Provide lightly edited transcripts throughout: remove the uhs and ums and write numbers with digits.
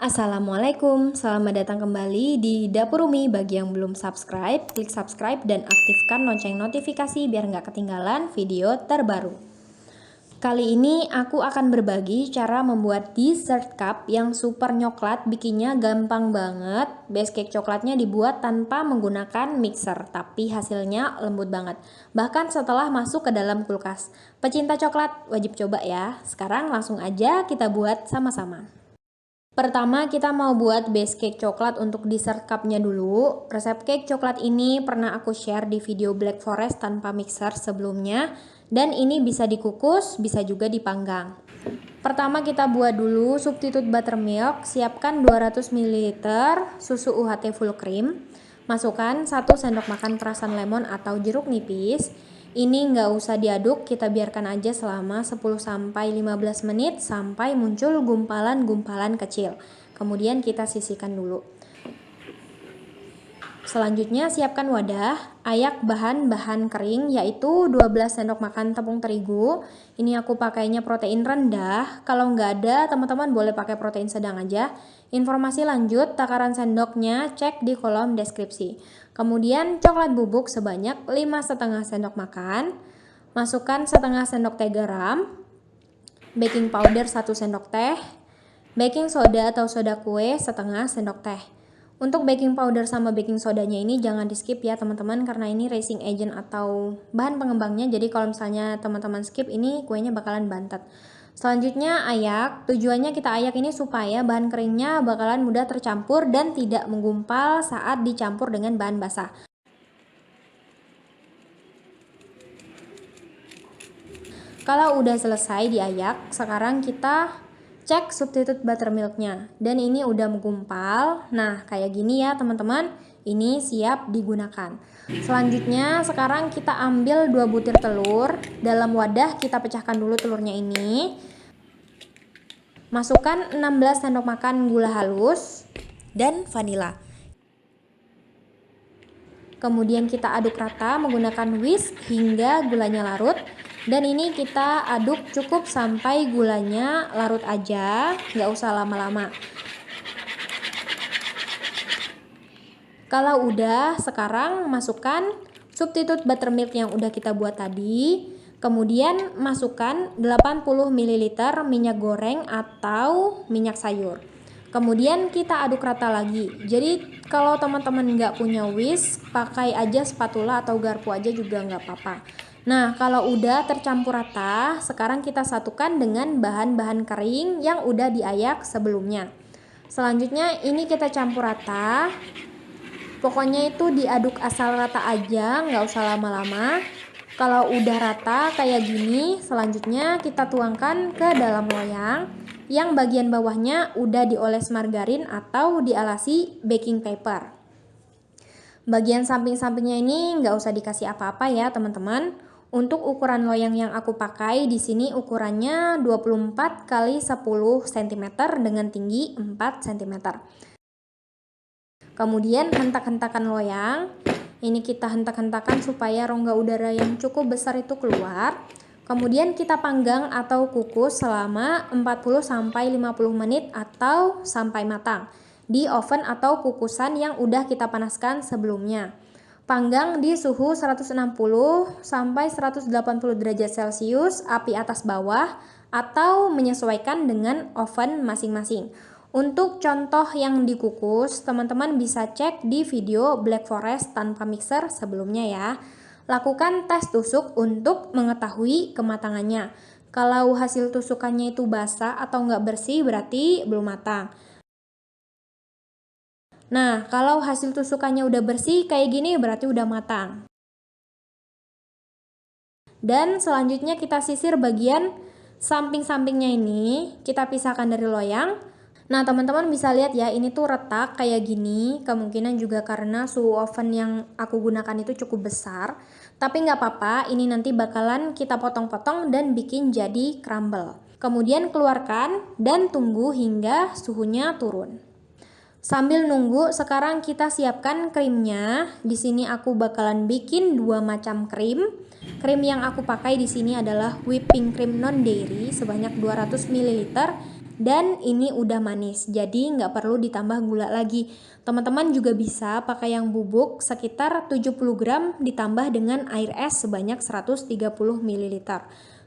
Assalamualaikum, selamat datang kembali di Dapur Umi. Bagi yang belum subscribe, klik subscribe dan aktifkan lonceng notifikasi biar nggak ketinggalan video terbaru. Kali ini aku akan berbagi cara membuat dessert cup yang super nyoklat. Bikinnya gampang banget. Base cake coklatnya dibuat tanpa menggunakan mixer, tapi hasilnya lembut banget. Bahkan setelah masuk ke dalam kulkas. Pecinta coklat wajib coba ya. Sekarang langsung aja kita buat sama-sama. Pertama kita mau buat base cake coklat untuk dessert cupnya dulu. Resep cake coklat ini pernah aku share di video Black Forest tanpa mixer sebelumnya. Dan ini bisa dikukus, bisa juga dipanggang. Pertama kita buat dulu substitute buttermilk. Siapkan 200 ml susu UHT full cream. Masukkan 1 sendok makan perasan lemon atau jeruk nipis. Ini nggak usah diaduk, kita biarkan aja selama 10-15 menit sampai muncul gumpalan-gumpalan kecil. Kemudian kita sisihkan dulu. Selanjutnya siapkan wadah, ayak bahan-bahan kering yaitu 12 sendok makan tepung terigu. Ini aku pakainya protein rendah, kalau nggak ada teman-teman boleh pakai protein sedang aja. Informasi lanjut takaran sendoknya cek di kolom deskripsi. Kemudian coklat bubuk sebanyak 5,5 sendok makan. Masukkan setengah sendok teh garam, baking powder 1 sendok teh, baking soda atau soda kue setengah sendok teh. Untuk baking powder sama baking sodanya ini jangan di skip ya teman-teman, karena ini racing agent atau bahan pengembangnya, jadi kalau misalnya teman-teman skip ini kuenya bakalan bantet. Selanjutnya ayak, tujuannya kita ayak ini supaya bahan keringnya bakalan mudah tercampur dan tidak menggumpal saat dicampur dengan bahan basah. Kalau udah selesai diayak, sekarang kita cek substitute buttermilknya, dan ini udah menggumpal. Nah kayak gini ya teman-teman, ini siap digunakan. Selanjutnya sekarang kita ambil 2 butir telur. Dalam wadah kita pecahkan dulu telurnya ini. Masukkan 16 sendok makan gula halus dan vanila. Kemudian kita aduk rata menggunakan whisk hingga gulanya larut. Dan ini kita aduk cukup sampai gulanya larut aja, nggak usah lama-lama. Kalau udah, sekarang masukkan substitute buttermilk yang udah kita buat tadi. Kemudian masukkan 80 ml minyak goreng atau minyak sayur. Kemudian kita aduk rata lagi. Jadi kalau teman-teman nggak punya whisk, pakai aja spatula atau garpu aja juga nggak apa-apa. Nah kalau udah tercampur rata, sekarang kita satukan dengan bahan-bahan kering yang udah diayak sebelumnya. Selanjutnya ini kita campur rata. Pokoknya itu diaduk asal rata aja, nggak usah lama-lama. Kalau udah rata kayak gini, selanjutnya kita tuangkan ke dalam loyang yang bagian bawahnya udah dioles margarin atau dialasi baking paper. Bagian samping-sampingnya ini nggak usah dikasih apa-apa ya teman-teman. Untuk ukuran loyang yang aku pakai di sini ukurannya 24 x 10 cm dengan tinggi 4 cm. Kemudian hentak-hentakan loyang. Ini kita hentak-hentakan supaya rongga udara yang cukup besar itu keluar. Kemudian kita panggang atau kukus selama 40-50 menit atau sampai matang di oven atau kukusan yang udah kita panaskan sebelumnya. Panggang di suhu 160 sampai 180 derajat Celcius, api atas bawah, atau menyesuaikan dengan oven masing-masing. Untuk contoh yang dikukus, teman-teman bisa cek di video Black Forest tanpa mixer sebelumnya ya. Lakukan tes tusuk untuk mengetahui kematangannya. Kalau hasil tusukannya itu basah atau nggak bersih berarti belum matang. Nah, kalau hasil tusukannya udah bersih kayak gini berarti udah matang. Dan selanjutnya kita sisir bagian samping-sampingnya ini, kita pisahkan dari loyang. Nah, teman-teman bisa lihat ya, ini tuh retak kayak gini. Kemungkinan juga karena suhu oven yang aku gunakan itu cukup besar. Tapi nggak apa-apa, ini nanti bakalan kita potong-potong dan bikin jadi crumble. Kemudian keluarkan dan tunggu hingga suhunya turun. Sambil nunggu, sekarang kita siapkan krimnya. Di sini aku bakalan bikin 2 macam krim. Krim yang aku pakai di sini adalah whipping cream non dairy sebanyak 200 ml Dan ini udah manis, jadi nggak perlu ditambah gula lagi. Teman-teman juga bisa pakai yang bubuk sekitar 70 gram ditambah dengan air es sebanyak 130 ml.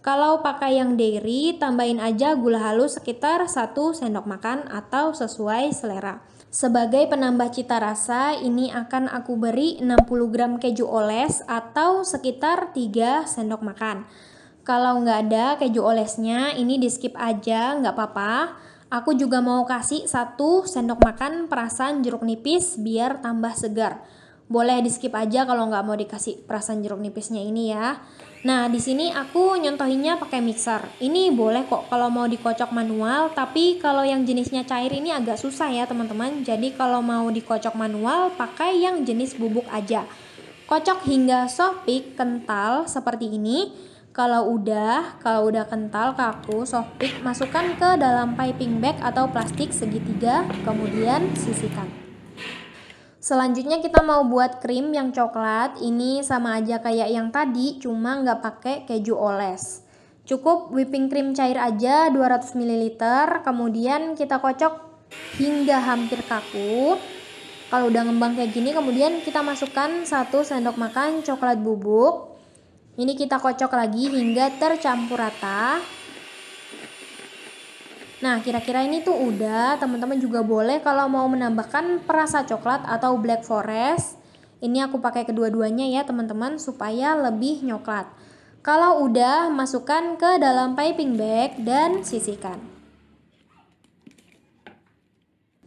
Kalau pakai yang dairy, tambahin aja gula halus sekitar 1 sendok makan atau sesuai selera. Sebagai penambah cita rasa, ini akan aku beri 60 gram keju oles atau sekitar 3 sendok makan. Kalau nggak ada keju olesnya, ini di skip aja, nggak apa-apa. Aku juga mau kasih 1 sendok makan perasan jeruk nipis biar tambah segar. Boleh di skip aja kalau nggak mau dikasih perasan jeruk nipisnya ini ya. Nah, di sini aku nyontohinnya pakai mixer. Ini boleh kok kalau mau dikocok manual, tapi kalau yang jenisnya cair ini agak susah ya teman-teman. Jadi kalau mau dikocok manual, pakai yang jenis bubuk aja. Kocok hingga soft peak kental seperti ini. Kalau udah kental kaku soft peak, masukkan ke dalam piping bag atau plastik segitiga, kemudian sisihkan. Selanjutnya kita mau buat krim yang coklat. Ini sama aja kayak yang tadi, cuma nggak pakai keju oles. Cukup whipping cream cair aja 200 ml, kemudian kita kocok hingga hampir kaku. Kalau udah ngembang kayak gini, kemudian kita masukkan 1 sendok makan coklat bubuk. Ini kita kocok lagi hingga tercampur rata. Nah, kira-kira ini tuh udah. Teman-teman juga boleh kalau mau menambahkan perasa coklat atau black forest. Ini aku pakai kedua-duanya ya teman-teman supaya lebih nyoklat. Kalau udah, masukkan ke dalam piping bag dan sisihkan.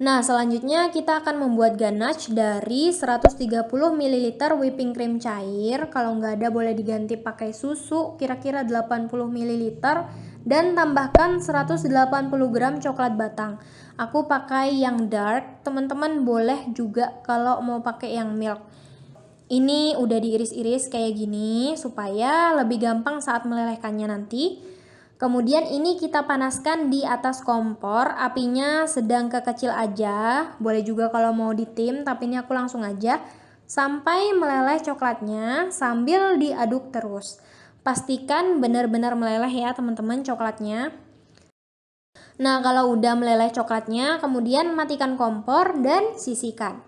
Nah, selanjutnya kita akan membuat ganache dari 130 ml whipping cream cair. Kalau nggak ada boleh diganti pakai susu kira-kira 80 ml. Dan tambahkan 180 gram coklat batang. Aku pakai yang dark, teman-teman boleh juga kalau mau pakai yang milk. Ini udah diiris-iris kayak gini supaya lebih gampang saat melelehkannya nanti. Kemudian ini kita panaskan di atas kompor, apinya sedang ke kecil aja. Boleh juga kalau mau ditim, tapi ini aku langsung aja. Sampai meleleh coklatnya sambil diaduk terus. Pastikan benar-benar meleleh ya teman-teman coklatnya. Nah, kalau udah meleleh coklatnya, kemudian matikan kompor dan sisihkan.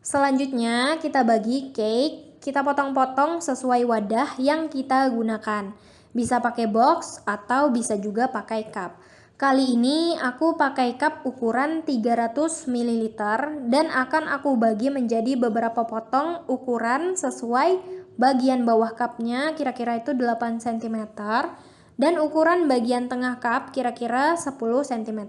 Selanjutnya kita bagi cake, kita potong-potong sesuai wadah yang kita gunakan. Bisa pakai box atau bisa juga pakai cup. Kali ini aku pakai cup ukuran 300 ml dan akan aku bagi menjadi beberapa potong ukuran sesuai bagian bawah cupnya kira-kira itu 8 cm dan ukuran bagian tengah cup kira-kira 10 cm.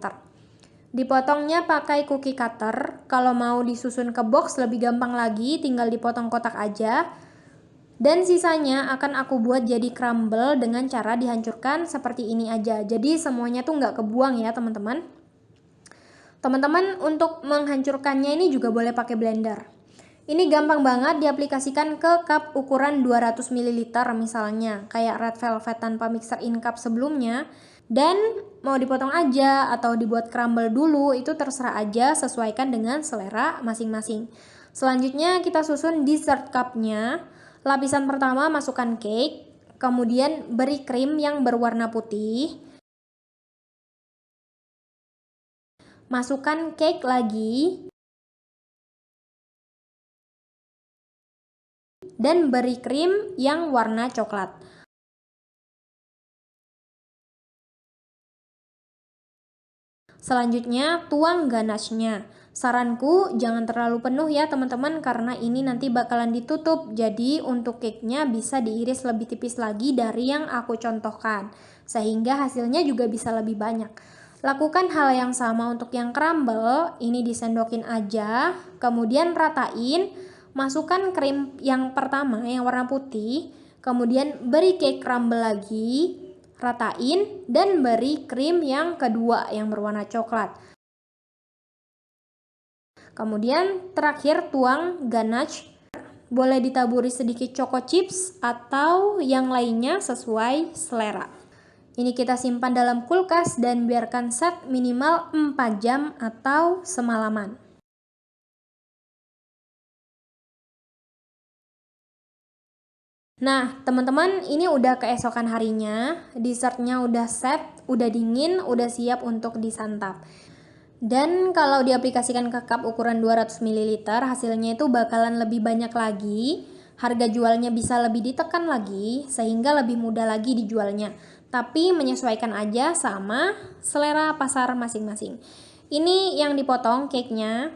Dipotongnya pakai cookie cutter. Kalau mau disusun ke box lebih gampang lagi, tinggal dipotong kotak aja. Dan sisanya akan aku buat jadi crumble dengan cara dihancurkan seperti ini aja. Jadi semuanya tuh nggak kebuang ya teman-teman. Teman-teman untuk menghancurkannya ini juga boleh pakai blender. Ini gampang banget diaplikasikan ke cup ukuran 200 ml misalnya, kayak red velvet tanpa mixer in cup sebelumnya. Dan mau dipotong aja atau dibuat crumble dulu, itu terserah aja, sesuaikan dengan selera masing-masing. Selanjutnya kita susun dessert cupnya. Lapisan pertama masukkan cake, kemudian beri krim yang berwarna putih. Masukkan cake lagi. Dan beri krim yang warna coklat. Selanjutnya tuang ganache-nya. Saranku jangan terlalu penuh ya teman-teman karena ini nanti bakalan ditutup. Jadi untuk cake-nya bisa diiris lebih tipis lagi dari yang aku contohkan. Sehingga hasilnya juga bisa lebih banyak. Lakukan hal yang sama untuk yang crumble. Ini disendokin aja. Kemudian ratain. Masukkan krim yang pertama yang warna putih. Kemudian beri cake crumble lagi. Ratain dan beri krim yang kedua yang berwarna coklat. Kemudian terakhir tuang ganache. Boleh ditaburi sedikit choco chips atau yang lainnya sesuai selera. Ini kita simpan dalam kulkas dan biarkan set minimal 4 jam atau semalaman. Nah, teman-teman, ini udah keesokan harinya, dessertnya udah set, udah dingin, udah siap untuk disantap. Dan kalau diaplikasikan ke cup ukuran 200 ml, hasilnya itu bakalan lebih banyak lagi, harga jualnya bisa lebih ditekan lagi, sehingga lebih mudah lagi dijualnya. Tapi menyesuaikan aja sama selera pasar masing-masing. Ini yang dipotong cake-nya.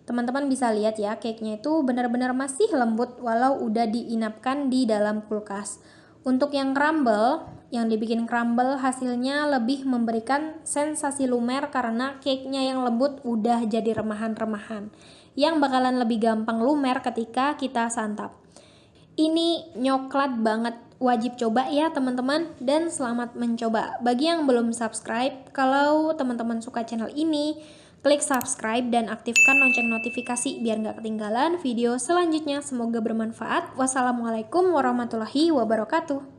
Teman-teman bisa lihat ya, cake-nya itu benar-benar masih lembut walau udah diinapkan di dalam kulkas. Untuk yang crumble, yang dibikin crumble hasilnya lebih memberikan sensasi lumer karena cake-nya yang lembut udah jadi remahan-remahan, yang bakalan lebih gampang lumer ketika kita santap. Ini nyoklat banget, wajib coba ya teman-teman, dan selamat mencoba. Bagi yang belum subscribe, kalau teman-teman suka channel ini, klik subscribe dan aktifkan lonceng notifikasi biar nggak ketinggalan video selanjutnya. Semoga bermanfaat. Wassalamualaikum warahmatullahi wabarakatuh.